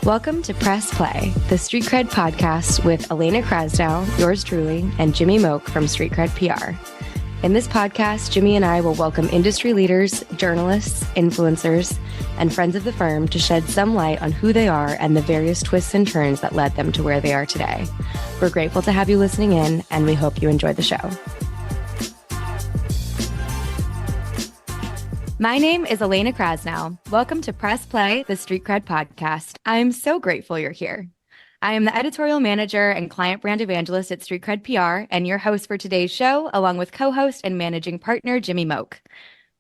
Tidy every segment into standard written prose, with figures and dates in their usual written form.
Welcome to Press Play, the Street Cred podcast with Elena Krasnow, yours truly, and Jimmy Moak from Street Cred PR. In this podcast, Jimmy and I will welcome industry leaders, journalists, influencers, and friends of the firm to shed some light on who they are and the various twists and turns that led them to where they are today. We're grateful to have you listening in, and we hope you enjoy the show. My name is Elena Krasnow. Welcome to Press Play, the Street Cred podcast. I'm so grateful you're here. I am the editorial manager and client brand evangelist at Street Cred PR and your host for today's show, along with co-host and managing partner Jimmy Moak.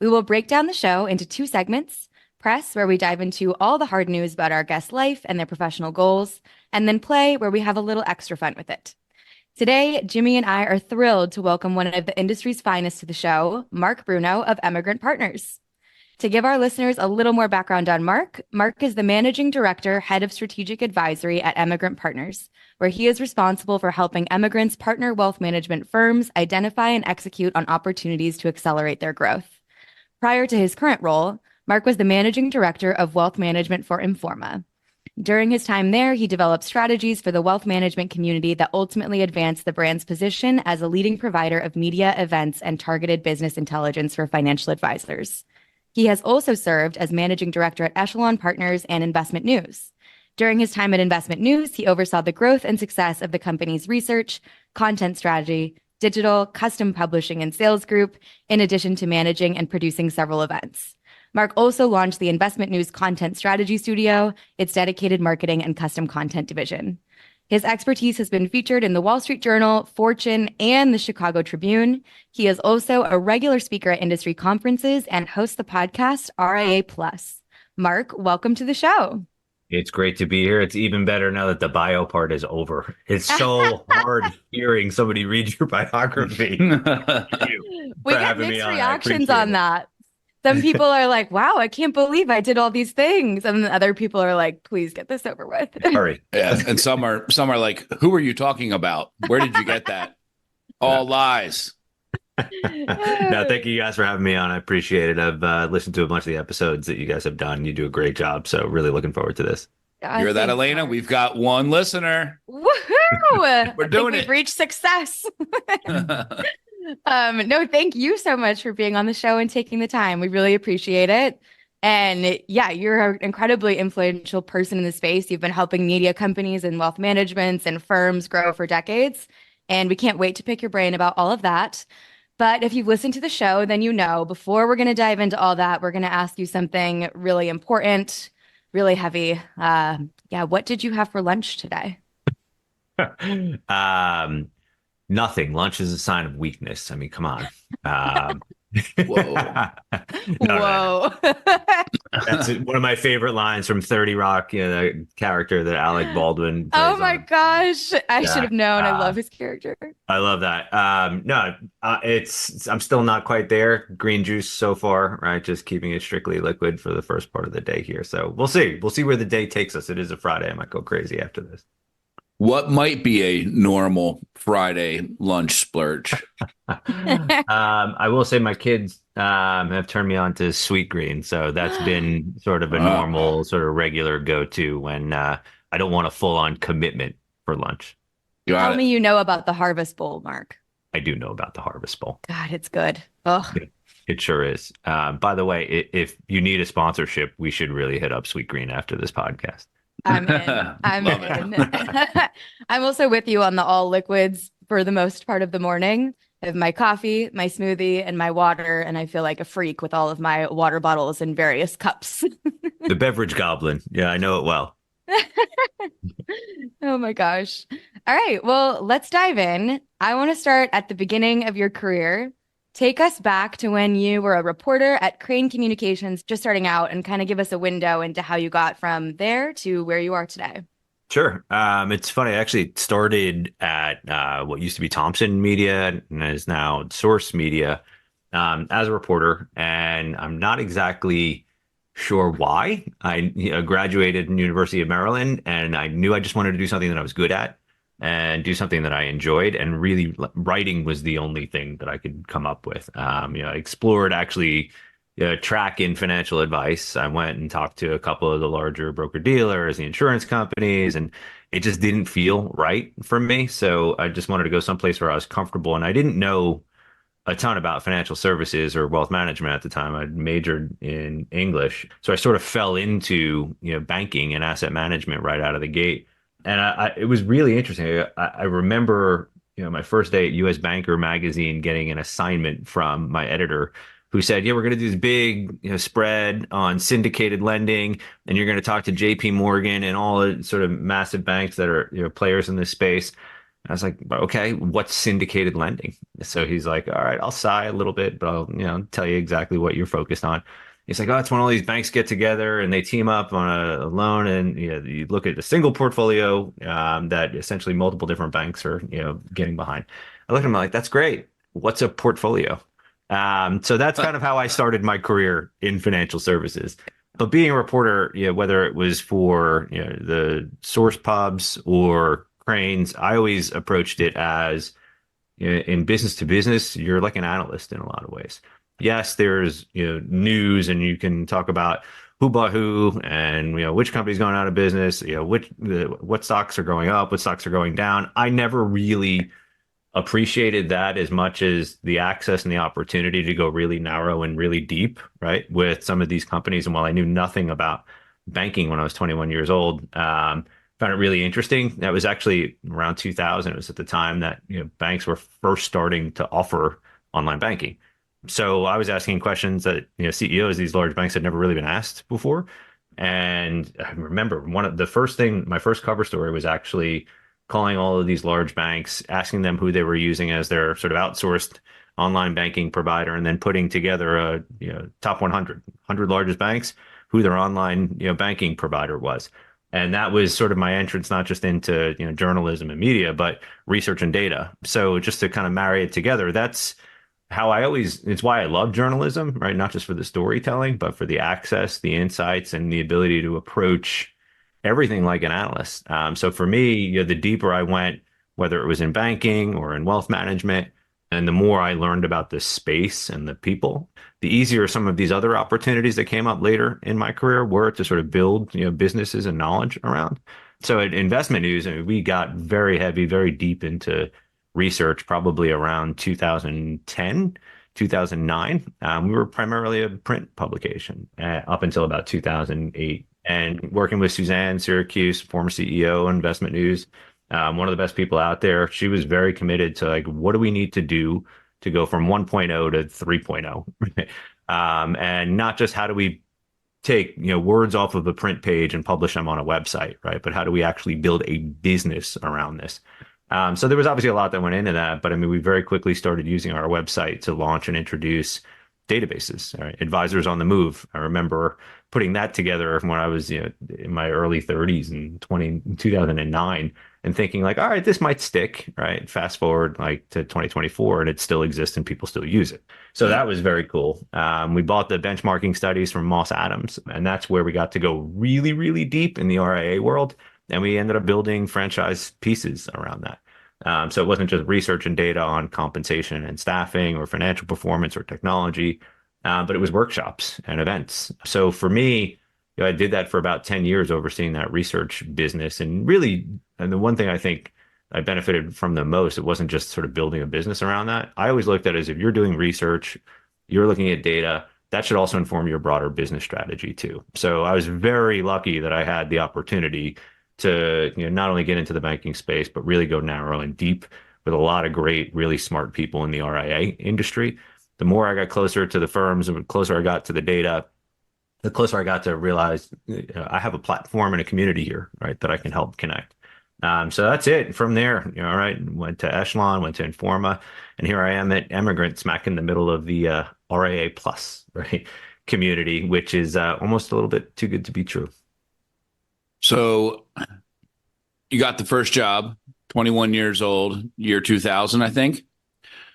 We will break down the show into two segments: Press, where we dive into all the hard news about our guest's life and their professional goals, and then Play, where we have a little extra fun with it. Today, Jimmy and I are thrilled to welcome one of the industry's finest to the show, Mark Bruno of Emigrant Partners. To give our listeners a little more background on Mark, Mark is the managing director, head of strategic advisory at Emigrant Partners, where he is responsible for helping emigrants partner wealth management firms identify and execute on opportunities to accelerate their growth. Prior to his current role, Mark was the managing director of wealth management for Informa. During his time there, he developed strategies for the wealth management community that ultimately advanced the brand's position as a leading provider of media, events, and targeted business intelligence for financial advisors. He has also served as managing director at Echelon Partners and Investment News. During his time at Investment News, he oversaw the growth and success of the company's research, content strategy, digital, custom publishing, and sales group, in addition to managing and producing several events. Mark also launched the Investment News Content Strategy Studio, its dedicated marketing and custom content division. His expertise has been featured in the Wall Street Journal, Fortune, and the Chicago Tribune. He is also a regular speaker at industry conferences and hosts the podcast RIA Plus. Mark, welcome to the show. It's great to be here. It's even better now that the bio part is over. It's so hard hearing somebody read your biography. We get mixed reactions on that. Some people are like, wow, I can't believe I did all these things. And then other people are like, please get this over with. Hurry. Yeah, and some are like, who are you talking about? Where did you get that? All lies. No, thank you guys for having me on. I appreciate it. I've listened to a bunch of the episodes that you guys have done. You do a great job. So really looking forward to this. You're that, Elena? We've got one listener. Woohoo! We're doing it. We've reached success. No, thank you so much for being on the show and taking the time. We really appreciate it. And yeah, you're an incredibly influential person in the space. You've been helping media companies and wealth managements and firms grow for decades. And we can't wait to pick your brain about all of that. But if you've listened to the show, then you know, before we're going to dive into all that, we're going to ask you something really important, really heavy. What did you have for lunch today? Nothing. Lunch is a sign of weakness. I mean, come on. Whoa. No. That's one of my favorite lines from 30 Rock, the character that Alec Baldwin plays. Oh my gosh. I should have known. I love his character. I love that. I'm still not quite there. Green juice so far, right? Just keeping it strictly liquid for the first part of the day here. So we'll see. We'll see where the day takes us. It is a Friday. I might go crazy after this. What might be a normal Friday lunch splurge? I will say my kids have turned me on to Sweetgreen. So that's been sort of a normal, sort of regular go-to when I don't want a full-on commitment for lunch. Tell me you know about the Harvest Bowl, Mark. I do know about the Harvest Bowl. God, it's good. Oh, it sure is. By the way, if you need a sponsorship, we should really hit up Sweetgreen after this podcast. I'm in. I'm in. I'm also with you on the all liquids for the most part of the morning. I have my coffee, my smoothie, and my water, and I feel like a freak with all of my water bottles in various cups. The beverage goblin. Yeah, I know it well. Oh my gosh. All right, well, let's dive in. I want to start at the beginning of your career. Take us back to when you were a reporter at Crane Communications, just starting out, and kind of give us a window into how you got from there to where you are today. Sure. It's funny. I actually started at what used to be Thompson Media and is now Source Media as a reporter. And I'm not exactly sure why. I graduated from University of Maryland, and I knew I just wanted to do something that I was good at and do something that I enjoyed. And really, writing was the only thing that I could come up with. I explored actually track in financial advice. I went and talked to a couple of the larger broker dealers, the insurance companies, and it just didn't feel right for me. So I just wanted to go someplace where I was comfortable. And I didn't know a ton about financial services or wealth management at the time. I majored in English. So I sort of fell into, banking and asset management right out of the gate. And it was really interesting. I remember, my first day at US Banker magazine getting an assignment from my editor who said, yeah, we're going to do this big, spread on syndicated lending, and you're going to talk to JP Morgan and all the sort of massive banks that are, players in this space. I was like, okay, what's syndicated lending? So he's like, all right, I'll sigh a little bit, but I'll, tell you exactly what you're focused on. He's like, oh, it's when all these banks get together and they team up on a loan, and you look at a single portfolio that essentially multiple different banks are, getting behind. I look at him like, that's great. What's a portfolio? So that's kind of how I started my career in financial services. But being a reporter, whether it was for the source pubs or Crain's, I always approached it as, in business to business, you're like an analyst in a lot of ways. Yes, there's news, and you can talk about who bought who, and which company's going out of business, what stocks are going up, what stocks are going down. I never really appreciated that as much as the access and the opportunity to go really narrow and really deep, right, with some of these companies. And while I knew nothing about banking when I was 21 years old, found it really interesting. That was actually around 2000. It was at the time that banks were first starting to offer online banking. So I was asking questions that CEOs of these large banks had never really been asked before. And I remember my first cover story was actually calling all of these large banks, asking them who they were using as their sort of outsourced online banking provider, and then putting together a top 100 largest banks, who their online banking provider was. And that was sort of my entrance, not just into journalism and media, but research and data. So just to kind of marry it together, that's how it's why I love journalism, right? Not just for the storytelling, but for the access, the insights, and the ability to approach everything like an analyst. So for me, the deeper I went, whether it was in banking or in wealth management, and the more I learned about the space and the people, the easier some of these other opportunities that came up later in my career were to sort of build, businesses and knowledge around. So at Investment News, we got very heavy, very deep into research, probably around 2010, 2009. We were primarily a print publication up until about 2008. And working with Suzanne Syracuse, former CEO of Investment News, one of the best people out there, she was very committed to like, what do we need to do to go from 1.0 to 3.0? And not just how do we take words off of a print page and publish them on a website, right? But how do we actually build a business around this? So there was obviously a lot that went into that, but we very quickly started using our website to launch and introduce databases, right? Advisors on the Move. I remember putting that together when I was in my early 30s in 2009, and thinking like, all right, this might stick, right? Fast forward like to 2024, and it still exists and people still use it. So that was very cool. We bought the benchmarking studies from Moss Adams, and that's where we got to go really, really deep in the RIA world. And we ended up building franchise pieces around that. So it wasn't just research and data on compensation and staffing or financial performance or technology, but it was workshops and events. So for me, I did that for about 10 years, overseeing that research business. And really, and the one thing I think I benefited from the most, it wasn't just sort of building a business around that. I always looked at it as, if you're doing research, you're looking at data, that should also inform your broader business strategy too. So I was very lucky that I had the opportunity to not only get into the banking space, but really go narrow and deep with a lot of great, really smart people in the RIA industry. The more I got closer to the firms, the closer I got to the data, the closer I got to realize I have a platform and a community here, right, that I can help connect. So that's it. From there, all right, went to Echelon, went to Informa, and here I am at Emigrant, smack in the middle of the RIA Plus, right, community, which is almost a little bit too good to be true. So you got the first job, 21 years old, year 2000, I think.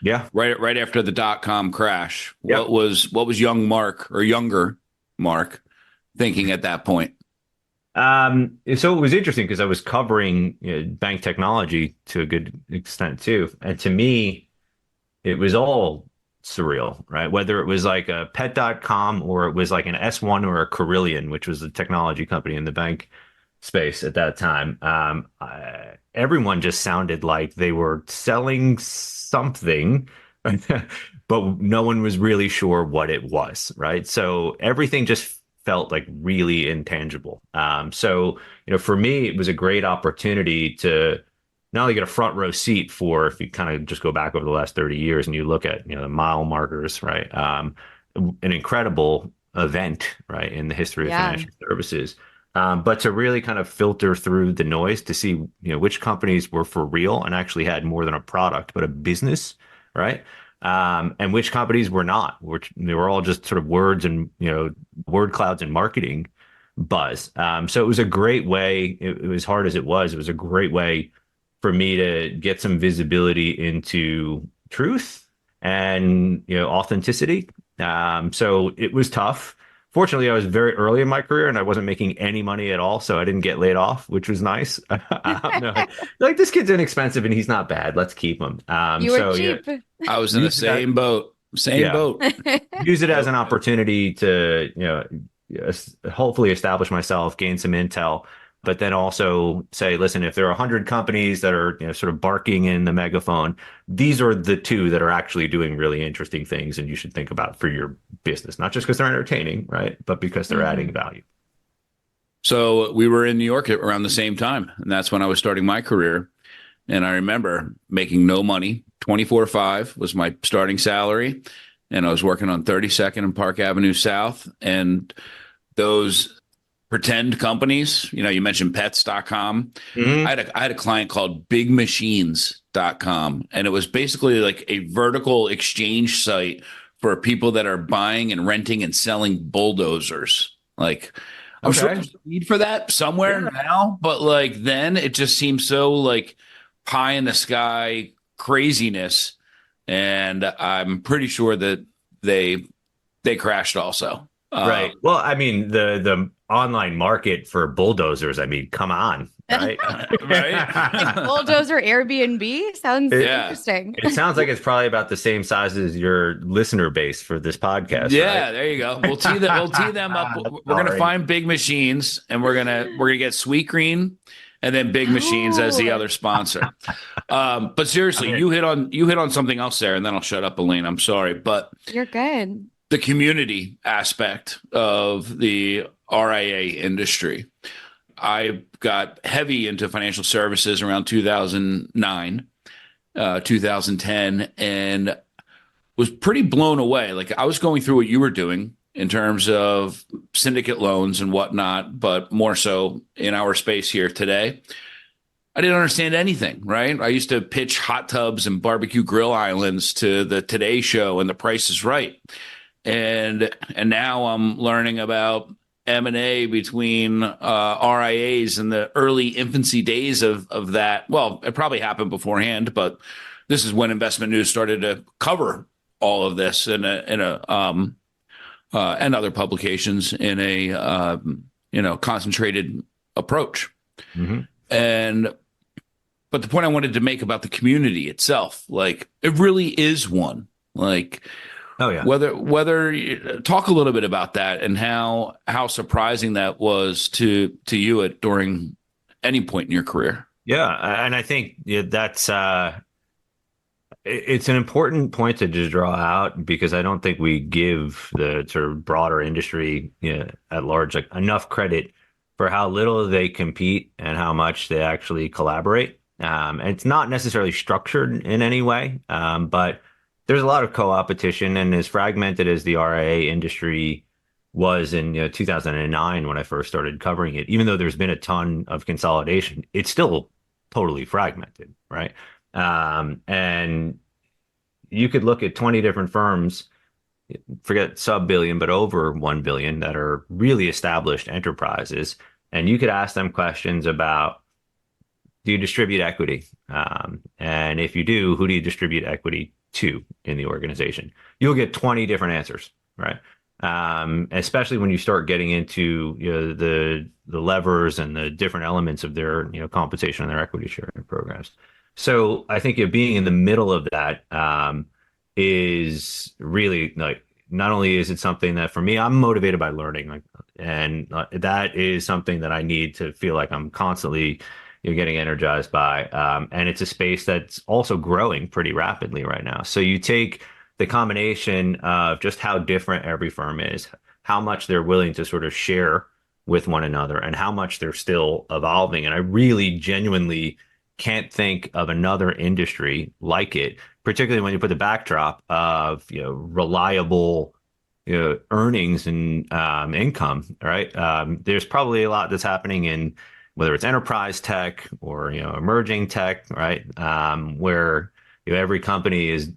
Yeah. Right after the dot-com crash. Yep. What was young Mark, or younger Mark, thinking at that point? So it was interesting because I was covering bank technology to a good extent too. And to me, it was all surreal, right? Whether it was like a pet.com or it was like an S1 or a Carillion, which was a technology company in the bank space at that time. Everyone just sounded like they were selling something, but no one was really sure what it was, right? So everything just felt like really intangible. So, for me, it was a great opportunity to not only get a front row seat for, if you kind of just go back over the last 30 years and you look at, the mile markers, right? An incredible event, right, in the history of financial services. But to really kind of filter through the noise to see, which companies were for real and actually had more than a product, but a business, right? And which companies were not, which they were all just sort of words and, word clouds and marketing buzz. So it was a great way, as hard as it was a great way for me to get some visibility into truth and, authenticity. So it was tough. Fortunately, I was very early in my career and I wasn't making any money at all, so I didn't get laid off, which was nice. No, like, this kid's inexpensive and he's not bad. Let's keep him. You were cheap. Yeah, I was in the same boat. Same boat. Use it as an opportunity to, hopefully establish myself, gain some intel, but then also say, listen, if there are 100 companies that are, sort of barking in the megaphone, these are the two that are actually doing really interesting things and you should think about for your business, not just because they're entertaining, right, but because they're adding value. So we were in New York around the same time, and that's when I was starting my career. And I remember making no money. 24.5 was my starting salary, and I was working on 32nd and Park Avenue South. And those pretend companies, you mentioned pets.com. I had a client called bigmachines.com, and it was basically like a vertical exchange site for people that are buying and renting and selling bulldozers. Like, I'm sure there's a need for that somewhere now, but like then it just seems so like pie in the sky craziness. And I'm pretty sure that they crashed also. Right. Well, I mean, the online market for bulldozers, I mean, come on. Right. Right. Like bulldozer Airbnb sounds interesting. It sounds like it's probably about the same size as your listener base for this podcast. Yeah, right? There you go. We'll tee them up. We're gonna find Big Machines, and we're gonna get Sweet Green, and then Big Machines as the other sponsor. But seriously, you hit on something else there, and then I'll shut up, Elaine. I'm sorry, but you're good. The community aspect of the RIA industry. I got heavy into financial services around 2009, 2010, and was pretty blown away. Like, I was going through what you were doing in terms of syndicate loans and whatnot, but more so in our space here today. I didn't understand anything, right? I used to pitch hot tubs and barbecue grill islands to the Today Show and The Price is Right. And now I'm learning about M&A between RIAs in the early infancy days of that. Well, it probably happened beforehand, but this is when Investment News started to cover all of this and other publications in a concentrated approach. But the point I wanted to make about the community itself, like, it really is one. Like, oh yeah. Whether talk a little bit about that and how surprising that was to you during any point in your career. Yeah, and I think that's it's an important point to just draw out, because I don't think we give the sort of broader industry at large enough credit for how little they compete and how much they actually collaborate. And it's not necessarily structured in any way, but there's a lot of co-opetition, and as fragmented as the RIA industry was in 2009 when I first started covering it, even though there's been a ton of consolidation, it's still totally fragmented, right? And you could look at 20 different firms, forget sub-billion, but over 1 billion, that are really established enterprises, and you could ask them questions about, do you distribute equity? And if you do, who do you distribute equity to in the organization? You'll get 20 different answers, right? Especially when you start getting into the levers and the different elements of their compensation and their equity sharing programs. So I think being in the middle of that, is really like, not only is it something that for me, I'm motivated by learning, like, and that is something that I need to feel like I'm constantly, getting energized by. And it's a space that's also growing pretty rapidly right now. So you take the combination of just how different every firm is, how much they're willing to sort of share with one another, and how much they're still evolving. And I really genuinely can't think of another industry like it, particularly when you put the backdrop of, reliable, earnings and income, right? There's probably a lot that's happening in whether it's enterprise tech or, emerging tech, right? Where, every company is,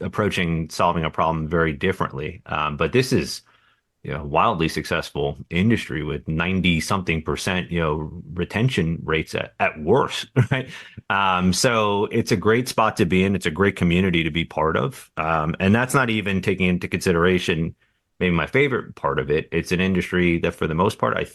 approaching solving a problem very differently. But this is, wildly successful industry with 90 something percent, retention rates at worst, right? So it's a great spot to be in. It's a great community to be part of. And that's not even taking into consideration maybe my favorite part of it. It's an industry that for the most part, I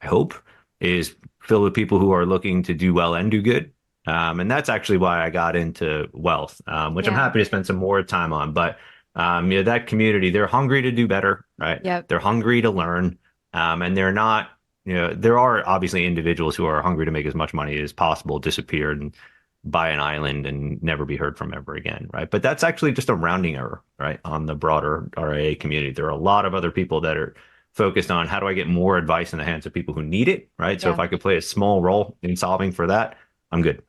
hope, is filled with people who are looking to do well and do good. And that's actually why I got into wealth, which I'm happy to spend some more time on. But that community, they're hungry to do better, right? Yep. They're hungry to learn. And they're not, there are obviously individuals who are hungry to make as much money as possible, disappear and buy an island and never be heard from ever again, right? But that's actually just a rounding error, right? On the broader RIA community. There are a lot of other people that are focused on how do I get more advice in the hands of people who need it, right? So if I could play a small role in solving for that, I'm good.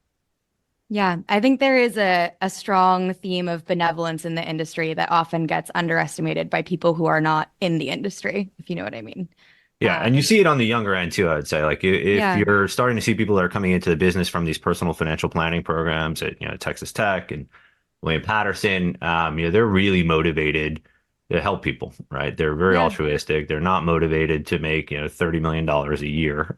Yeah, I think there is a strong theme of benevolence in the industry that often gets underestimated by people who are not in the industry, if you know what I mean. Yeah, and you see it on the younger end too, I would say. Like if you're starting to see people that are coming into the business from these personal financial planning programs at, Texas Tech and William Patterson, they're really motivated to help people, right? They're very altruistic. They're not motivated to make, $30 million a year.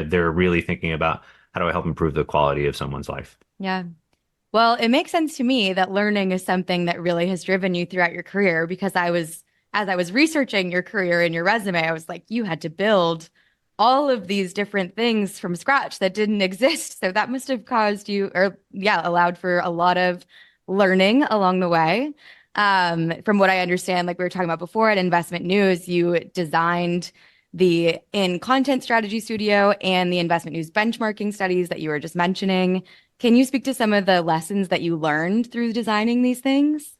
They're really thinking about how do I help improve the quality of someone's life? Yeah. Well, it makes sense to me that learning is something that really has driven you throughout your career, because as I was researching your career and your resume, I was like, you had to build all of these different things from scratch that didn't exist. So that must have caused you, allowed for a lot of learning along the way. From what I understand, like we were talking about before at Investment News, you designed the in content strategy studio and the Investment News benchmarking studies that you were just mentioning. Can you speak to some of the lessons that you learned through designing these things?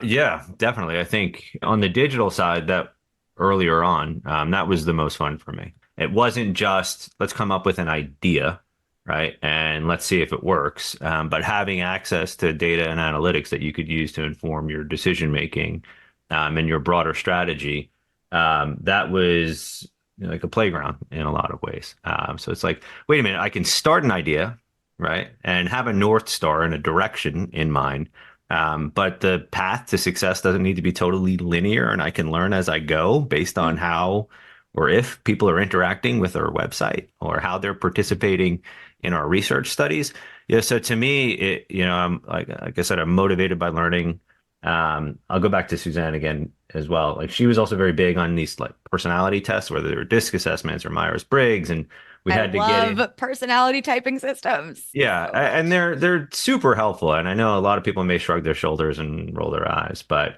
Yeah, definitely. I think on the digital side, that earlier on, that was the most fun for me. It wasn't just let's come up with an idea, right? And let's see if it works. But having access to data and analytics that you could use to inform your decision making and your broader strategy, that was like a playground in a lot of ways. So it's like, wait a minute, I can start an idea, right? And have a North Star and a direction in mind. But the path to success doesn't need to be totally linear, and I can learn as I go based on how or if people are interacting with our website or how they're participating in our research studies. Yeah. So to me, I'm like I said, I'm motivated by learning. I'll go back to Suzanne again as well. Like she was also very big on these like personality tests, whether they were DISC assessments or Myers-Briggs, and we had to get love personality typing systems. Yeah, and they're super helpful. And I know a lot of people may shrug their shoulders and roll their eyes, but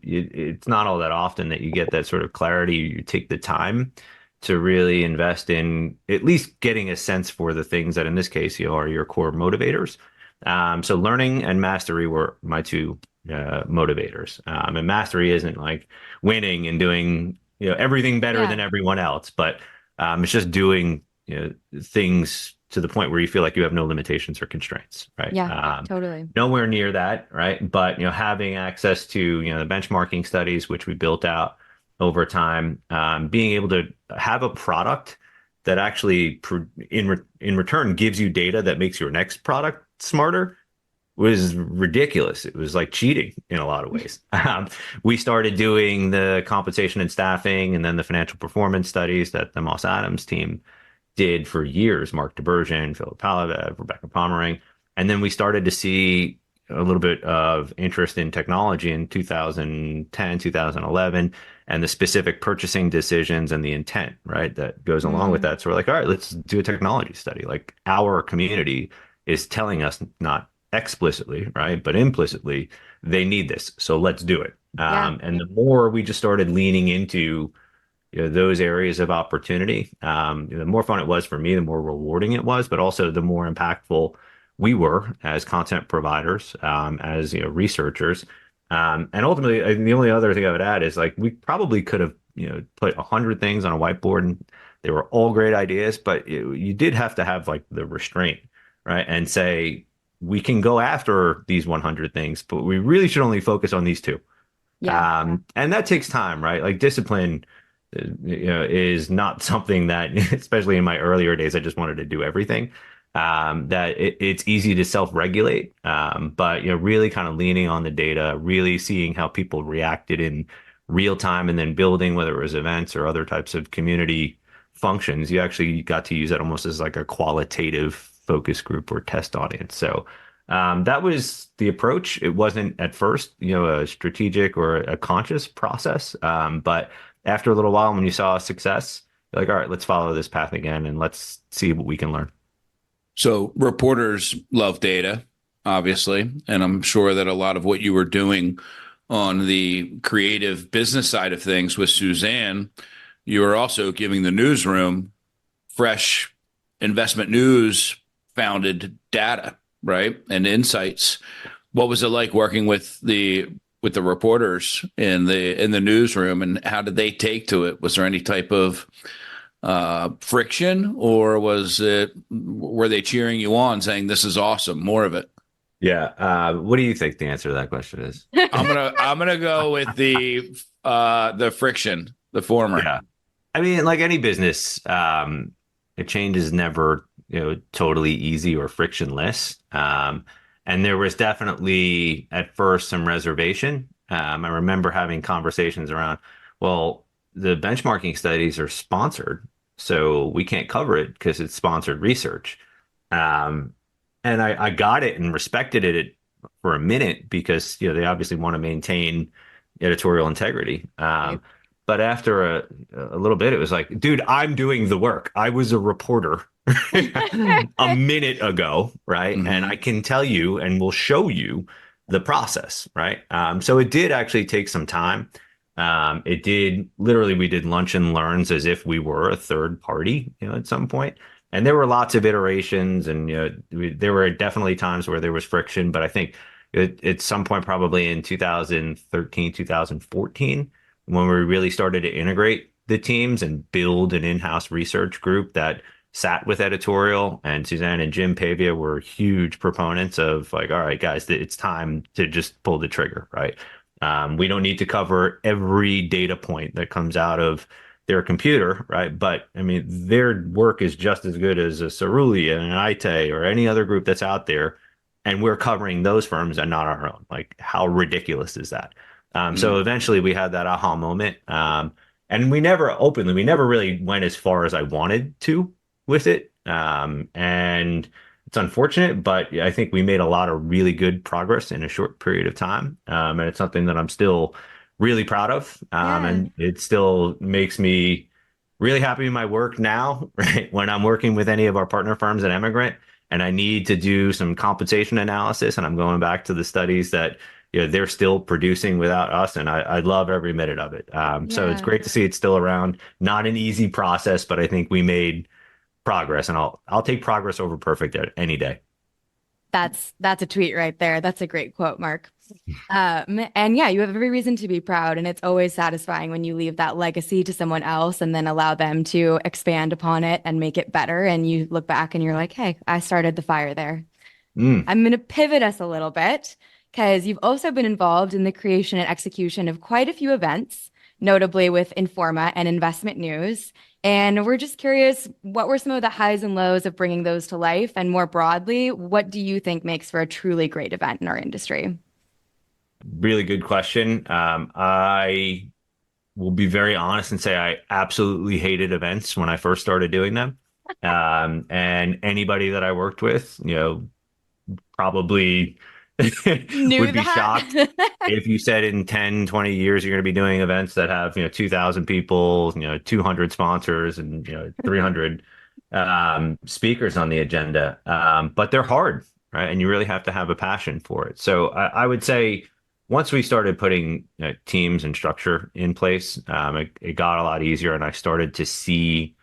it's not all that often that you get that sort of clarity. You take the time to really invest in at least getting a sense for the things that in this case, are your core motivators. So learning and mastery were my two motivators. And mastery isn't like winning and doing everything better than everyone else, but it's just doing things to the point where you feel like you have no limitations or constraints, right? Yeah, totally. Nowhere near that, right? But having access to the benchmarking studies, which we built out over time, being able to have a product that actually in return gives you data that makes your next product smarter was ridiculous. It was like cheating in a lot of ways. We started doing the compensation and staffing and then the financial performance studies that the Moss Adams team did for years, Mark DeBergen, Philip Palavev, Rebecca Pomerang. And then we started to see a little bit of interest in technology in 2010, 2011, and the specific purchasing decisions and the intent, right, that goes along with that. So we're like, all right, let's do a technology study. Like our community is telling us not explicitly, right? But implicitly, they need this. So let's do it. Yeah. And the more we just started leaning into those areas of opportunity, the more fun it was for me, the more rewarding it was, but also the more impactful we were as content providers, as researchers. And ultimately, the only other thing I would add is like we probably could have put 100 things on a whiteboard and they were all great ideas, but you did have to have like the restraint, right? And say we can go after these 100 things, but we really should only focus on these two. Yeah. And that takes time, right? Like discipline, is not something that, especially in my earlier days, I just wanted to do everything. That it's easy to self-regulate, but really kind of leaning on the data, really seeing how people reacted in real time, and then building whether it was events or other types of community functions. You actually got to use that almost as like a qualitative focus group or test audience. So that was the approach. It wasn't at first, a strategic or a conscious process, but after a little while, when you saw success, you're like, all right, let's follow this path again and let's see what we can learn. So reporters love data, obviously, and I'm sure that a lot of what you were doing on the creative business side of things with Suzanne, you were also giving the newsroom fresh investment news founded data, right? And insights. What was it like working with the reporters in the newsroom, and how did they take to it? Was there any type of friction, or were they cheering you on, saying this is awesome, more of it? Yeah. What do you think the answer to that question is? I'm gonna go with the friction, the former. Yeah. I mean, like any business, a change is never, totally easy or frictionless. And there was definitely at first some reservation. I remember having conversations around, well, the benchmarking studies are sponsored, so we can't cover it because it's sponsored research. Um, and I got it and respected it for a minute because they obviously want to maintain editorial integrity. Right. But after a little bit, it was like, dude, I'm doing the work. I was a reporter a minute ago, right? Mm-hmm. And I can tell you and will show you the process, right? So it did actually take some time. It did literally, we did lunch and learns as if we were a third party, at some point. And there were lots of iterations, and there were definitely times where there was friction. But I think at some point, probably in 2013, 2014, when we really started to integrate the teams and build an in-house research group that sat with editorial, and Suzanne and Jim Pavia were huge proponents of like, all right, guys, it's time to just pull the trigger, right? We don't need to cover every data point that comes out of their computer, right? But I mean, their work is just as good as a Cerulli and an Aite or any other group that's out there, and we're covering those firms and not our own. Like, how ridiculous is that? So eventually we had that aha moment. And we never really went as far as I wanted to with it. And it's unfortunate, but I think we made a lot of really good progress in a short period of time. And it's something that I'm still really proud of. And it still makes me really happy in my work now, right? When I'm working with any of our partner firms at Emigrant and I need to do some compensation analysis, and I'm going back to the studies that they're still producing without us, and I love every minute of it. So it's great to see it's still around. Not an easy process, but I think we made progress, and I'll take progress over perfect any day. That's a tweet right there. That's a great quote, Mark. And yeah, you have every reason to be proud, and it's always satisfying when you leave that legacy to someone else and then allow them to expand upon it and make it better. And you look back and you're like, hey, I started the fire there. I'm going to pivot us a little bit, because you've also been involved in the creation and execution of quite a few events, notably with Informa and Investment News. And we're just curious, what were some of the highs and lows of bringing those to life? And more broadly, what do you think makes for a truly great event in our industry? Really good question. I will be very honest and say I absolutely hated events when I first started doing them. And anybody that I worked with, probably would be shocked if you said in 10, 20 years you're going to be doing events that have 2,000 people, 200 sponsors, and 300 speakers on the agenda. But they're hard. right? And you really have to have a passion for it. So I would say once we started putting teams and structure in place, it got a lot easier, and I started to see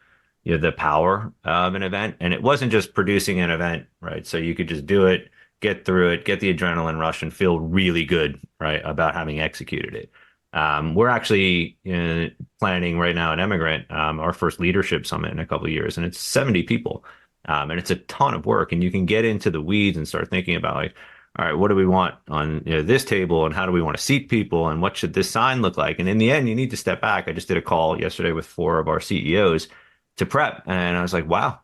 the power of an event. And it wasn't just producing an event, right? So you could just do it, get through it, get the adrenaline rush, and feel really good, right, about having executed it. We're actually planning right now at Emigrant our first leadership summit in a couple of years, and it's 70 people, and it's a ton of work. And you can get into the weeds and start thinking about like, all right, what do we want on this table, and how do we want to seat people, and what should this sign look like? And in the end, you need to step back. I just did a call yesterday with 4 of our CEOs to prep, and I was like, wow,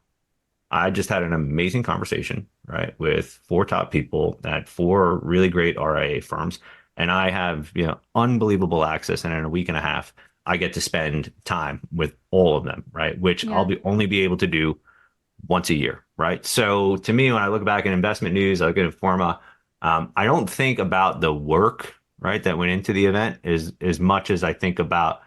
I just had an amazing conversation, right, with 4 top people at 4 really great RIA firms. And I have, unbelievable access. And in a week and a half, I get to spend time with all of them, right? Which I'll only be able to do once a year, right? So to me, when I look back at investment news, I look at Informa, I don't think about the work, right, that went into the event as much as I think about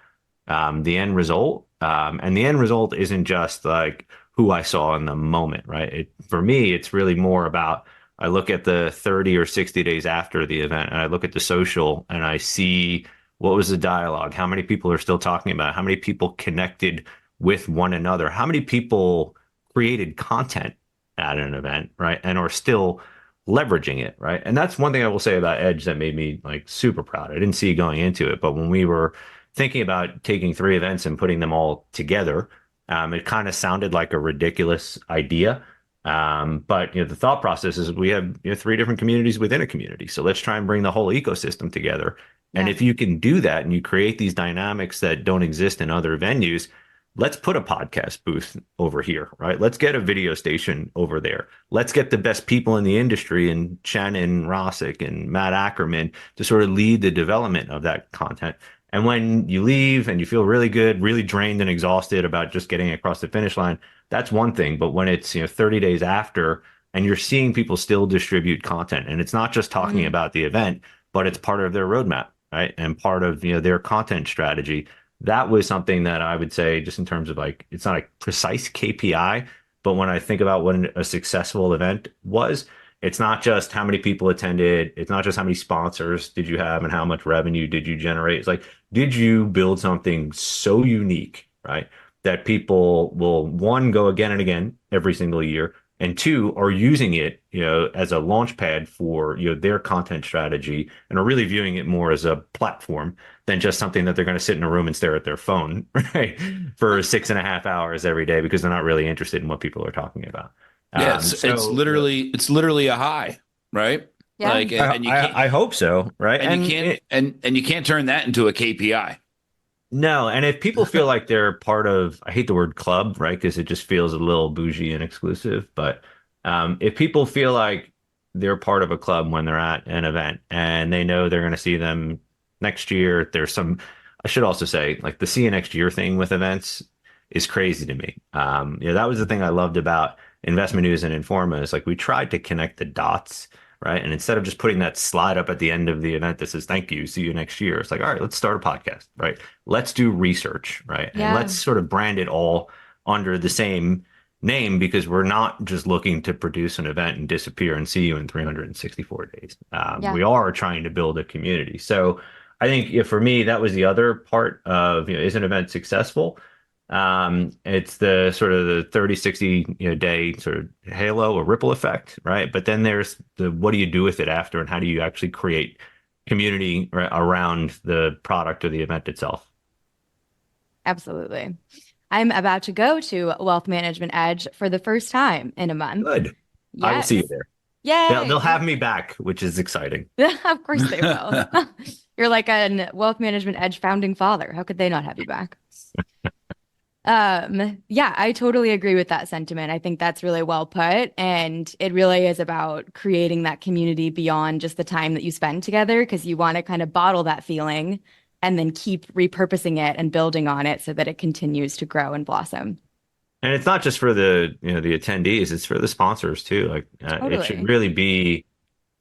the end result. And the end result isn't just like who I saw in the moment, right? For me, it's really more about I look at the 30 or 60 days after the event, and I look at the social, and I see what was the dialogue, how many people are still talking about it, how many people connected with one another, how many people created content at an event, right, and are still leveraging it, right? And that's one thing I will say about Edge that made me like super proud. I didn't see going into it, but when we were thinking about taking 3 events and putting them all together, it kind of sounded like a ridiculous idea. But the thought process is we have 3 different communities within a community. So let's try and bring the whole ecosystem together. Yeah. And if you can do that and you create these dynamics that don't exist in other venues, let's put a podcast booth over here, right? Let's get a video station over there. Let's get the best people in the industry, and Shannon Rossick and Matt Ackerman, to sort of lead the development of that content. And when you leave and you feel really good, really drained and exhausted about just getting across the finish line, that's one thing. But when it's 30 days after and you're seeing people still distribute content, and it's not just talking about the event, but it's part of their roadmap, right? And part of their content strategy. That was something that I would say, just in terms of like, it's not a precise KPI, but when I think about what a successful event was, it's not just how many people attended. It's not just how many sponsors did you have and how much revenue did you generate. It's like, did you build something so unique, right, that people will, 1, go again and again every single year, and 2, are using it, as a launch pad for, their content strategy, and are really viewing it more as a platform than just something that they're going to sit in a room and stare at their phone, right, for 6.5 hours every day because they're not really interested in what people are talking about. Yeah, it's literally a high, right? Yeah. Like, and you can't, I hope so, right? and you can't, and you can't turn that into a KPI. No, and if people feel like they're part of, I hate the word club, right? Because it just feels a little bougie and exclusive. But if people feel like they're part of a club when they're at an event and they know they're going to see them next year, I should also say, like, the see you next year thing with events is crazy to me. That was the thing I loved about Investment News and Informa, is like we tried to connect the dots, right? And instead of just putting that slide up at the end of the event that says, thank you, see you next year, it's like, all right, let's start a podcast, right? Let's do research, right? Yeah. And let's sort of brand it all under the same name, because we're not just looking to produce an event and disappear and see you in 364 days. We are trying to build a community. So I think for me, that was the other part of, is an event successful? It's the sort of the 30, 60 day sort of halo or ripple effect, right? But then there's the, what do you do with it after, and how do you actually create community around the product or the event itself? Absolutely. I'm about to go to Wealth Management Edge for the first time in a month. Good. Yes. I will see you there. Yay. They'll have me back, which is exciting. Of course they will. You're like a Wealth Management Edge founding father. How could they not have you back? Yeah, I totally agree with that sentiment. I think that's really well put. And it really is about creating that community beyond just the time that you spend together, because you want to kind of bottle that feeling and then keep repurposing it and building on it so that it continues to grow and blossom. And it's not just for the the attendees, it's for the sponsors too. Like Totally. It should really be,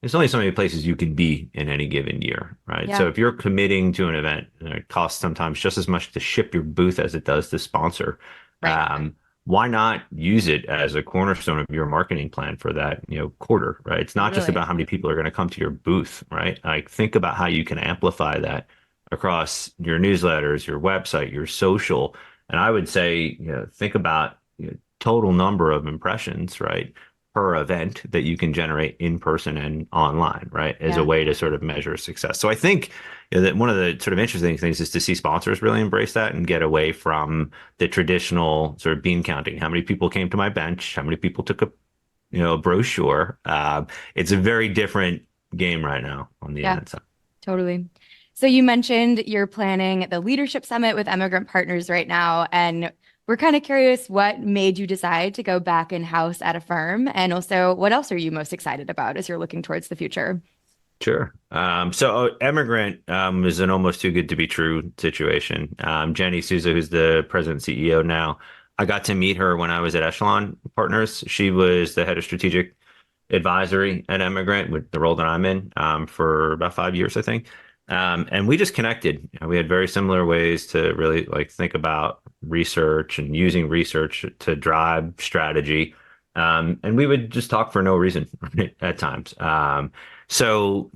there's only so many places you can be in any given year, right? Yeah. So if you're committing to an event, it costs sometimes just as much to ship your booth as it does to sponsor. Right. why not use it as a cornerstone of your marketing plan for that, quarter, right? It's not just Totally. about how many people are going to come to your booth, right? Like think about how you can amplify that across your newsletters, your website, your social. And I would say, think about total number of impressions, right? Per event that you can generate in person and online, right? As a Yeah. way to sort of measure success. So I think that one of the sort of interesting things is to see sponsors really embrace that and get away from the traditional sort of bean counting. How many people came to my bench? How many people took a brochure? It's a very different game right now on the Yeah, event side. totally. So you mentioned you're planning the leadership summit with Emigrant Partners right now, and we're kind of curious what made you decide to go back in-house at a firm, and also what else are you most excited about as you're looking towards the future? Sure. So Emigrant is an almost too good to be true situation. Jenny Souza, who's the president and CEO now, I got to meet her when I was at Echelon Partners. She was the head of strategic advisory at Emigrant with the role that I'm in for about 5 years, I think. And we just connected. We had very similar ways to really like think about research and using research to drive strategy. And we would just talk for no reason at times. So,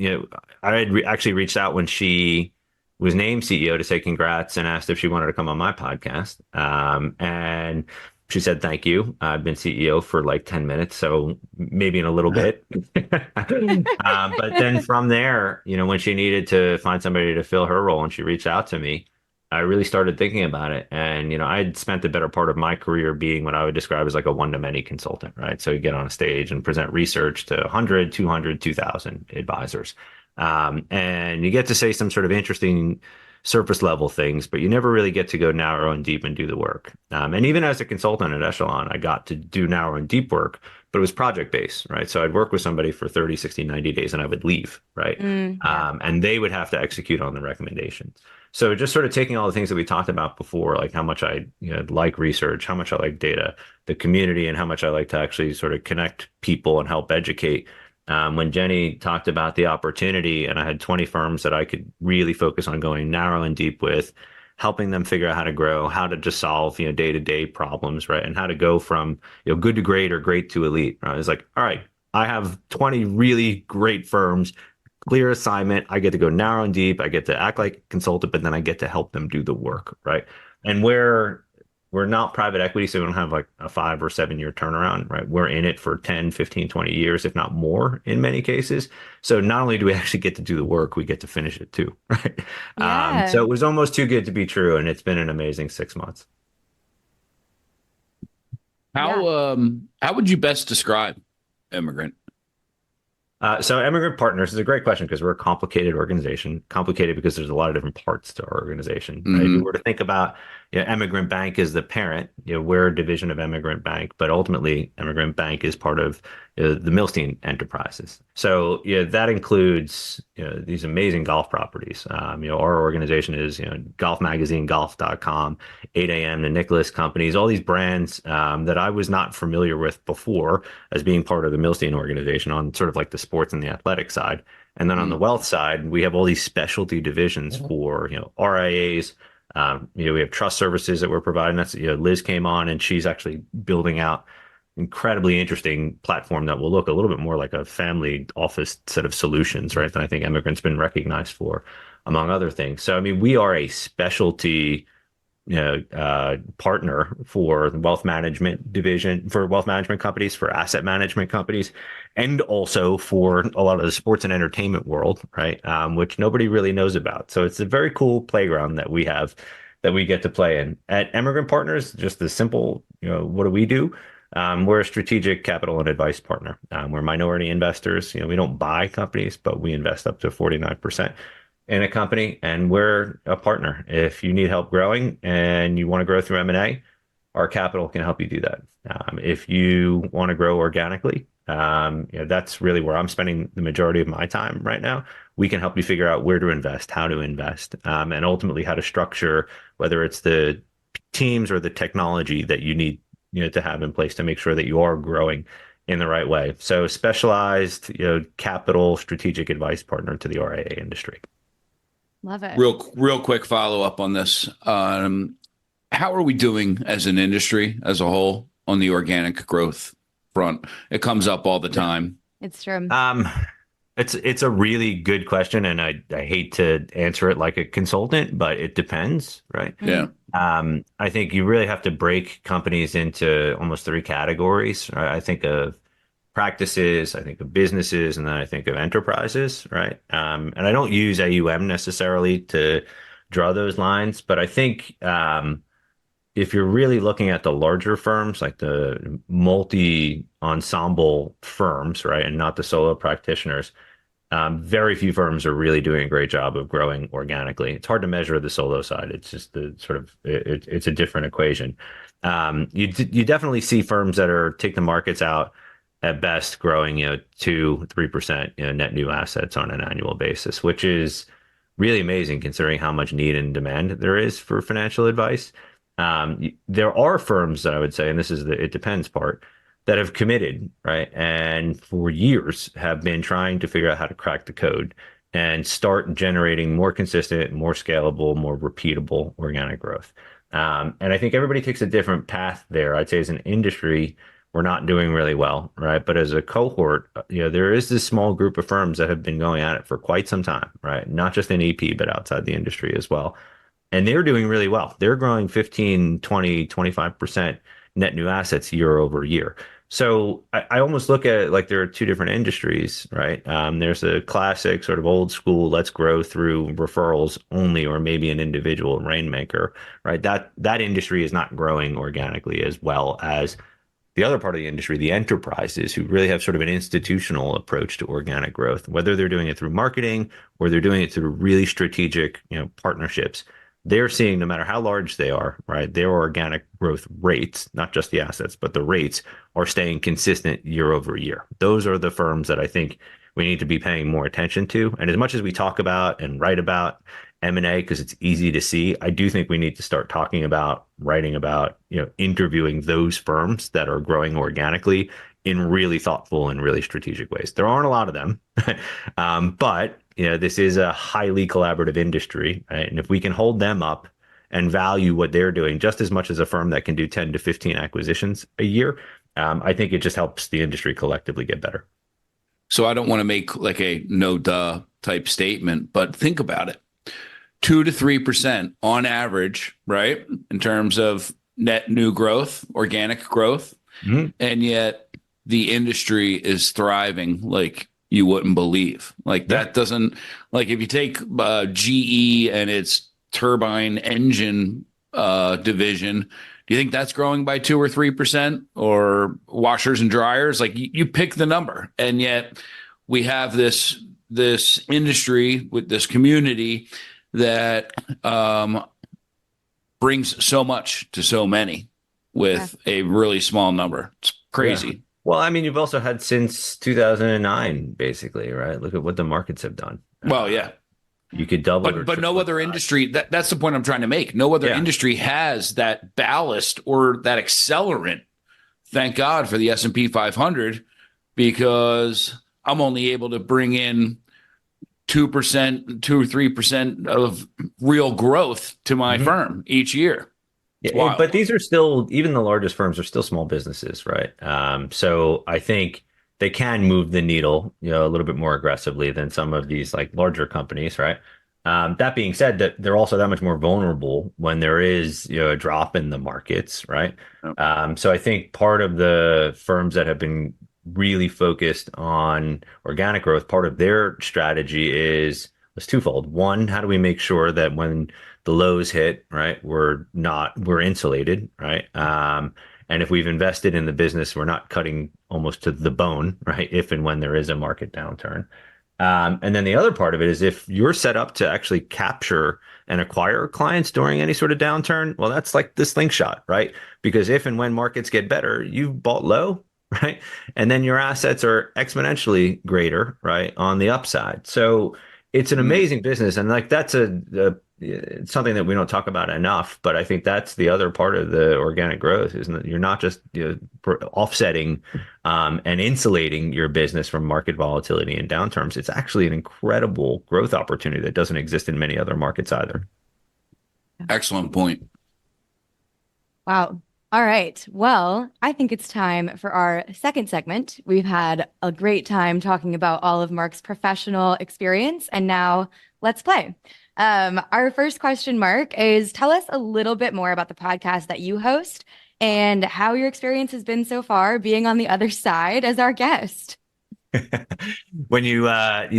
I had actually reached out when she was named CEO to say congrats and asked if she wanted to come on my podcast. And she said, thank you. I've been CEO for like 10 minutes, so maybe in a little bit. But then from there, when she needed to find somebody to fill her role and she reached out to me, I really started thinking about it. And, I'd spent the better part of my career being what I would describe as like a one-to-many consultant, right? So you get on a stage and present research to 100, 200, 2,000 advisors. And you get to say some sort of interesting surface level things, but you never really get to go narrow and deep and do the work. And even as a consultant at Echelon, I got to do narrow and deep work, but it was project based, right? So I'd work with somebody for 30, 60, 90 days and I would leave, right? Yeah. And they would have to execute on the recommendations. So just sort of taking all the things that we talked about before, like how much I like research, how much I like data, the community, and how much I like to actually sort of connect people and help educate. When Jenny talked about the opportunity, and I had 20 firms that I could really focus on going narrow and deep with, helping them figure out how to grow, how to just solve day-to-day problems, right, and how to go from good to great or great to elite. Right? It's like, all right, I have 20 really great firms. Clear assignment. I get to go narrow and deep. I get to act like a consultant, but then I get to help them do the work, right? And we're not private equity, so we don't have like a 5 or 7 year turnaround, right? We're in it for 10, 15, 20 years, if not more in many cases. So not only do we actually get to do the work, we get to finish it too, right? So Yeah. it was almost too good to be true, and it's been an amazing 6 months. Yeah. How would you best describe Emigrant? So Emigrant Partners is a great question because we're a complicated organization. Complicated because there's a lot of different parts to our organization, right? If you were to think about, Emigrant Bank is the parent, we're a division of Emigrant Bank, but ultimately Emigrant Bank is part of the Milstein Enterprises. So that includes these amazing golf properties. Our organization is Golf Magazine, Golf.com, 8 a.m. the Nicholas Companies, all these brands that I was not familiar with before as being part of the Milstein organization on sort of like the sports and the athletic side. And then on the wealth side, we have all these specialty divisions for RIAs. We have trust services that we're providing. That's Liz came on and she's actually building out incredibly interesting platform that will look a little bit more like a family office set of solutions, right? That I think Emigrant's been recognized for, among other things. So I mean, we are a specialty partner for the wealth management division, for wealth management companies, for asset management companies, and also for a lot of the sports and entertainment world, right? Which nobody really knows about. So it's a very cool playground that we have that we get to play in. At Emigrant Partners, just the simple, what do we do? We're a strategic capital and advice partner. We're minority investors. We don't buy companies, but we invest up to 49% in a company, and we're a partner. If you need help growing and you want to grow through M&A, our capital can help you do that. If you want to grow organically, that's really where I'm spending the majority of my time right now. We can help you figure out where to invest, how to invest, and ultimately how to structure, whether it's the teams or the technology that you need to have in place to make sure that you are growing in the right way. So specialized, capital strategic advice partner to the RIA industry. Love it. Real quick follow up on this. How are we doing as an industry as a whole on the organic growth front? It comes up all the time. It's true. It's a really good question, and I hate to answer it like a consultant, but it depends, right? Yeah. I think you really have to break companies into almost three categories. Right? I think of practices, I think of businesses, and then I think of enterprises, right? And I don't use AUM necessarily to draw those lines, but I think if you're really looking at the larger firms, like the multi-ensemble firms, right, and not the solo practitioners, very few firms are really doing a great job of growing organically. It's hard to measure the solo side. It's just the sort of it's a different equation. You definitely see firms that are take the markets out at best growing 2-3% net new assets on an annual basis, which is really amazing considering how much need and demand there is for financial advice. There are firms that I would say, and this is the it depends part, that have committed, right? And for years have been trying to figure out how to crack the code and start generating more consistent, more scalable, more repeatable organic growth. And I think everybody takes a different path there. I'd say as an industry, we're not doing really well, right? But as a cohort, there is this small group of firms that have been going at it for quite some time, right? Not just in EP, but outside the industry as well. And they're doing really well. They're growing 15, 20, 25% net new assets year over year. So I almost look at it like there are two different industries, right? There's a classic sort of old school, let's grow through referrals only, or maybe an individual rainmaker, right? That industry is not growing organically as well as the other part of the industry, the enterprises who really have sort of an institutional approach to organic growth, whether they're doing it through marketing or they're doing it through really strategic, partnerships. They're seeing no matter how large they are, right, their organic growth rates, not just the assets, but the rates are staying consistent year over year. Those are the firms that I think we need to be paying more attention to. And as much as we talk about and write about M&A, because it's easy to see, I do think we need to start talking about, writing about, interviewing those firms that are growing organically in really thoughtful and really strategic ways. There aren't a lot of them, but this is a highly collaborative industry, right? And if we can hold them up and value what they're doing just as much as a firm that can do 10 to 15 acquisitions a year, I think it just helps the industry collectively get better. So I don't want to make like a no duh type statement, but think about it. 2 to 3% on average, right? In terms of net new growth, organic growth. Mm-hmm. And yet the industry is thriving like you wouldn't believe. Like that doesn't, like if you take GE and its turbine engine division, do you think that's growing by 2 or 3%, or washers and dryers? Like you pick the number, and yet we have this industry with this community that brings so much to so many with a really small number. It's crazy. Yeah. Well, I mean, you've also had since 2009, basically, right? Look at what the markets have done. Well, yeah. You could double, but no other industry. That's the point I'm trying to make. No other industry has that ballast or that accelerant. Thank God for the S&P 500, because I'm only able to bring in 2%, 2 or 3% of real growth to my firm each year. Yeah, but these are still, even the largest firms are still small businesses, right? So I think they can move the needle, a little bit more aggressively than some of these like larger companies, right? That being said, that they're also that much more vulnerable when there is a drop in the markets, right? So I think part of the firms that have been really focused on organic growth, part of their strategy is twofold. One, how do we make sure that when the lows hit, right, we're insulated, right? And if we've invested in the business, we're not cutting almost to the bone, right? If and when there is a market downturn. And then the other part of it is if you're set up to actually capture and acquire clients during any sort of downturn, well, that's like the slingshot, right? Because if and when markets get better, you've bought low, right? And then your assets are exponentially greater, right, on the upside. So it's an amazing business. And like that's it's something that we don't talk about enough, but I think that's the other part of the organic growth, is that you're not just offsetting and insulating your business from market volatility and downturns. It's actually an incredible growth opportunity that doesn't exist in many other markets either. Excellent point. Wow. All right. Well, I think it's time for our second segment. We've had a great time talking about all of Mark's professional experience, and now let's play. Our first question, Mark, is tell us a little bit more about the podcast that you host and how your experience has been so far being on the other side as our guest. When you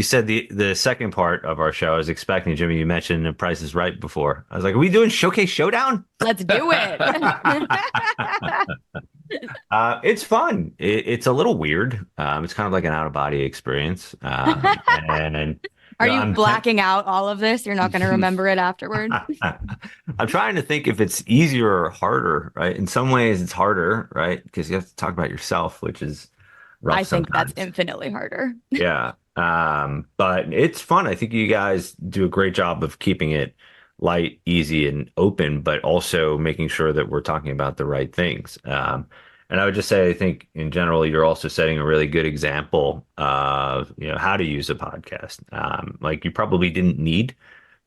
said the second part of our show, I was expecting, Jimmy, you mentioned The Price is Right before. I was like, are we doing Showcase Showdown? Let's do it. It's fun. It's a little weird. It's kind of like an out of body experience. And Are you know, you blacking out all of this? You're not going to remember it afterward? I'm trying to think if it's easier or harder, right? In some ways, it's harder, right? Because you have to talk about yourself, which is rough I think that's sometimes. infinitely harder. Yeah. But it's fun. I think you guys do a great job of keeping it light, easy, and open, but also making sure that we're talking about the right things. And I would just say, I think in general, you're also setting a really good example of, how to use a podcast. Like you probably didn't need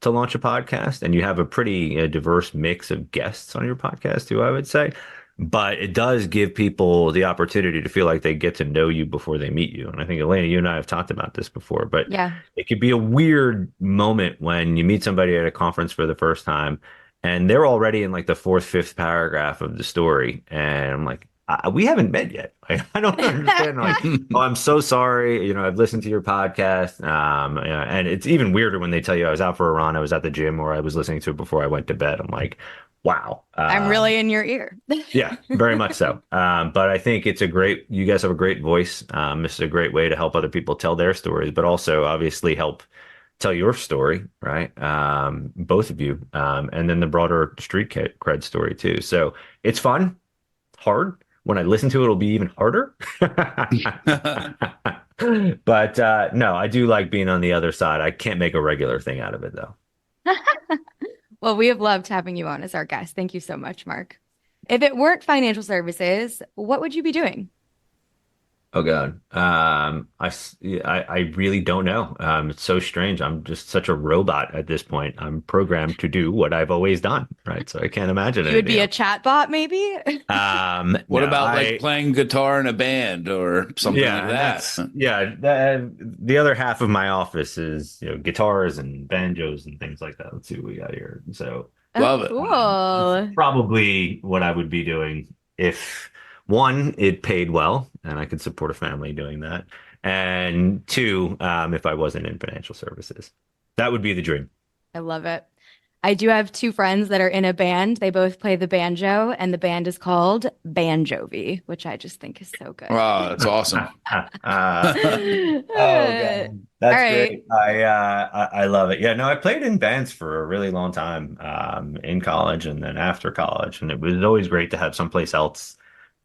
to launch a podcast, and you have a pretty diverse mix of guests on your podcast too, I would say. But it does give people the opportunity to feel like they get to know you before they meet you. And I think, Elena, you and I have talked about this before, but Yeah. it could be a weird moment when you meet somebody at a conference for the first time and they're already in like the fourth, fifth paragraph of the story. And I'm like, we haven't met yet. Like, I don't understand. Like, oh, I'm so sorry. I've listened to your podcast. And it's even weirder when they tell you I was out for a run, I was at the gym, or I was listening to it before I went to bed. I'm like, wow. I'm really in your ear. Yeah, very much so. But I think you guys have a great voice. This is a great way to help other people tell their stories, but also obviously help tell your story, right? Both of you. And then the broader street cred story too. So it's fun, hard. When I listen to it, it'll be even harder. But no, I do like being on the other side. I can't make a regular thing out of it though. Well, we have loved having you on as our guest. Thank you so much, Mark. If it weren't financial services, what would you be doing? Oh God. I really don't know. It's so strange. I'm just such a robot at this point. I'm programmed to do what I've always done, right? So I can't imagine You would be a anything chat bot, maybe? What no, about like playing guitar in a band or something like that? The other half of my office is, guitars and banjos and things like that. Let's see what we got here. So Love it. Cool. probably what I would be doing if one, it paid well and I could support a family doing that. And two, if I wasn't in financial services, that would be the dream. I love it. I do have two friends that are in a band. They both play the banjo, and the band is called Banjovi, which I just think is so good. Wow, that's awesome. Oh, God. That's All right. great. I love it. Yeah, no, I played in bands for a really long time, in college and then after college, and it was always great to have someplace else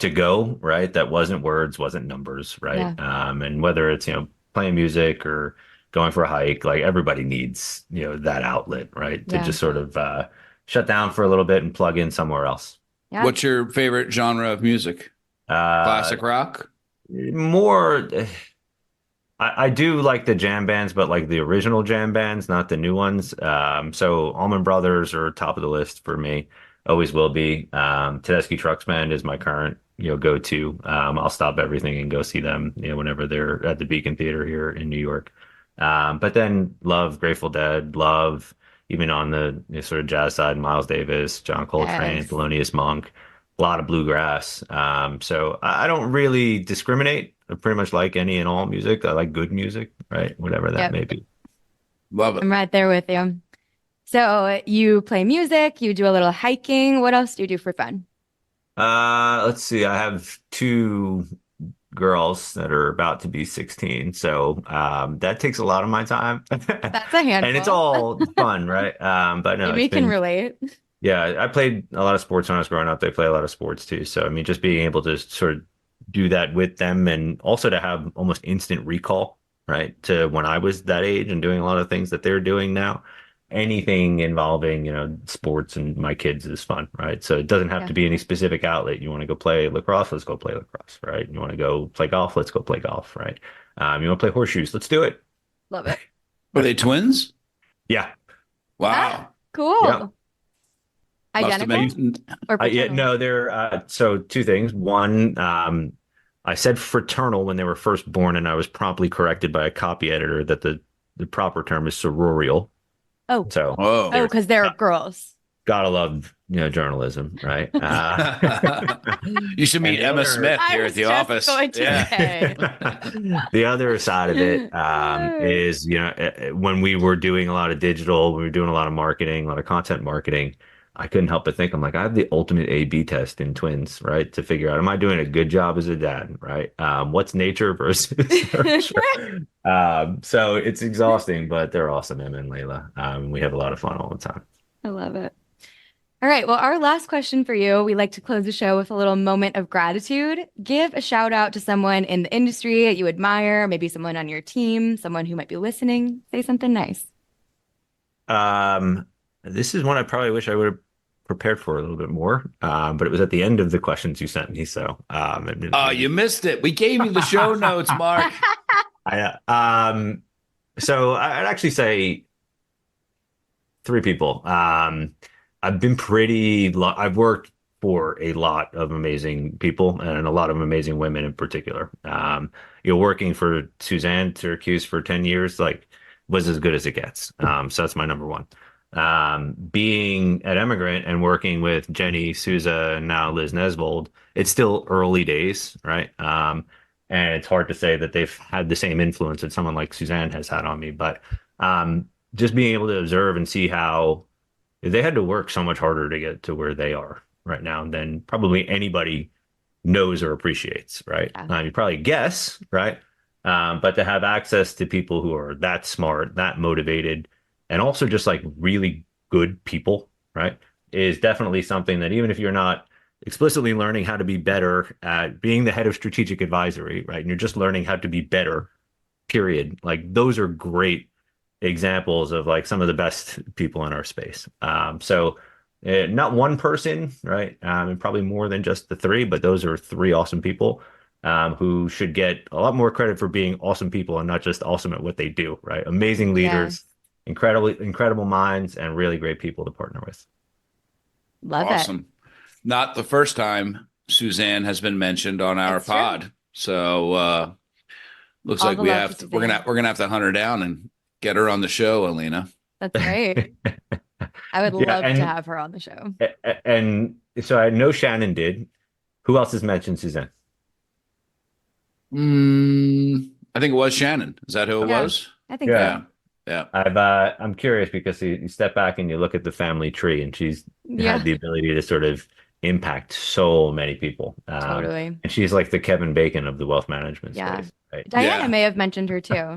to go, right? That wasn't words, wasn't numbers, right? Yeah. And whether it's, playing music or going for a hike, like everybody needs, that outlet, right? To Yeah. just sort of shut down for a little bit and plug in somewhere else. Yeah. What's your favorite genre of music? Classic rock? More, I do like the jam bands, but like the original jam bands, not the new ones. So Allman Brothers are top of the list for me, always will be. Tedeschi Trucks Band is my current, go-to. I'll stop everything and go see them, whenever they're at the Beacon Theater here in New York. But then love Grateful Dead, love even on the sort of jazz side, Miles Davis, John Coltrane, Yes. Thelonious Monk, a lot of bluegrass. So I don't really discriminate. I pretty much like any and all music. I like good music, right? Whatever that Yep. may be. Love it. I'm right there with you. So you play music, you do a little hiking. What else do you do for fun? Let's see. I have two girls that are about to be 16. So that takes a lot of my time. That's a handful. And it's all fun, right? But no, Maybe you it's can been, relate. yeah, I played a lot of sports when I was growing up. They play a lot of sports too. So, I mean, just being able to sort of do that with them and also to have almost instant recall, right, to when I was that age and doing a lot of things that they're doing now. Anything involving, sports and my kids is fun, right? So it doesn't have Yeah. to be any specific outlet. You want to go play lacrosse, let's go play lacrosse, right? You want to go play golf, let's go play golf, right? You want to play horseshoes, let's do it. Love it. Are they twins? Yeah. Wow. Cool. Yeah. Identical or Yeah, paternal? no, they're so two things. One, I said fraternal when they were first born, and I was promptly corrected by a copy editor that the proper term is sororial. Oh, So Whoa. oh, because they're girls. gotta love journalism, right? You should meet and the Emma other- Smith I here was at the just office. going to Yeah. say. The other side of it is, when we were doing a lot of digital, we were doing a lot of marketing, a lot of content marketing. I couldn't help but think, I'm like, I have the ultimate A/B test in twins, right? To figure out, am I doing a good job as a dad, right? What's nature versus nurture? So it's exhausting, but they're awesome, Emma and Layla. We have a lot of fun all the time. I love it. All right. Well, our last question for you, we like to close the show with a little moment of gratitude. Give a shout out to someone in the industry that you admire, maybe someone on your team, someone who might be listening. Say something nice. This is one I probably wish I would have prepared for a little bit more, but it was at the end of the questions you sent me. So, Oh, you missed it. We gave you the show notes, Mark. So I'd actually say three people. I've worked for a lot of amazing people and a lot of amazing women in particular. Working for Suzanne Syracuse for 10 years, was as good as it gets. So that's my number one. Being at Emigrant and working with Jenny Souza and now Liz Nesvold, it's still early days, right? And it's hard to say that they've had the same influence that someone like Suzanne has had on me, but just being able to observe and see how they had to work so much harder to get to where they are right now than probably anybody knows or appreciates, right? Yeah. You probably guess, right? But to have access to people who are that smart, that motivated, and also just really good people, right, is definitely something that even if you're not explicitly learning how to be better at being the head of strategic advisory, right, and you're just learning how to be better, period, those are great examples of some of the best people in our space. So not one person, right, and probably more than just the three, but those are three awesome people who should get a lot more credit for being awesome people and not just awesome at what they do, right? Amazing leaders, incredible minds, and really great people to partner with. Love Awesome. Not the first time Suzanne has been mentioned on our That's true. pod. So looks All like the we love have to we're gonna have to hunt her down and get her on the show, Alina. That's great. I would Yeah, love to have her on the show. And so I know Shannon did. Who else has mentioned Suzanne? I think it was Shannon. Is that who it Yeah. was? I think Yeah. so. Yeah. I'm curious because you step back and you look at the family tree, and she's Yeah, had the ability to sort of impact so many people. totally. And she's like the Kevin Bacon of the wealth management Yeah. space, right? Diana Yeah. may have mentioned her too.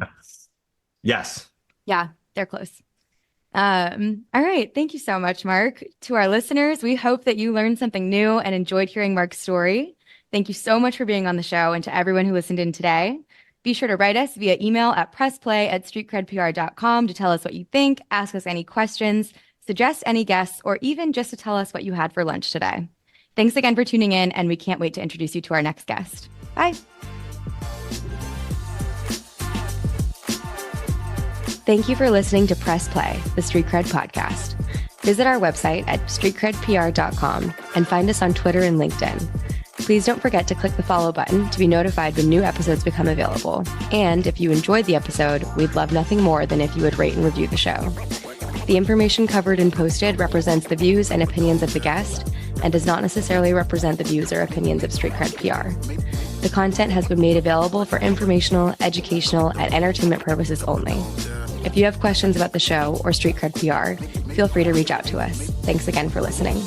Yes. Yeah, they're close. All right. Thank you so much, Mark. To our listeners, we hope that you learned something new and enjoyed hearing Mark's story. Thank you so much for being on the show, and to everyone who listened in today. Be sure to write us via email at pressplay@streetcredpr.com to tell us what you think, ask us any questions, suggest any guests, or even just to tell us what you had for lunch today. Thanks again for tuning in, and we can't wait to introduce you to our next guest. Bye. Thank you for listening to Press Play, the Street Cred podcast. Visit our website at streetcredpr.com and find us on Twitter and LinkedIn. Please don't forget to click the follow button to be notified when new episodes become available. And if you enjoyed the episode, we'd love nothing more than if you would rate and review the show. The information covered and posted represents the views and opinions of the guest and does not necessarily represent the views or opinions of Street Cred PR. The content has been made available for informational, educational, and entertainment purposes only. If you have questions about the show or Street Cred PR, feel free to reach out to us. Thanks again for listening.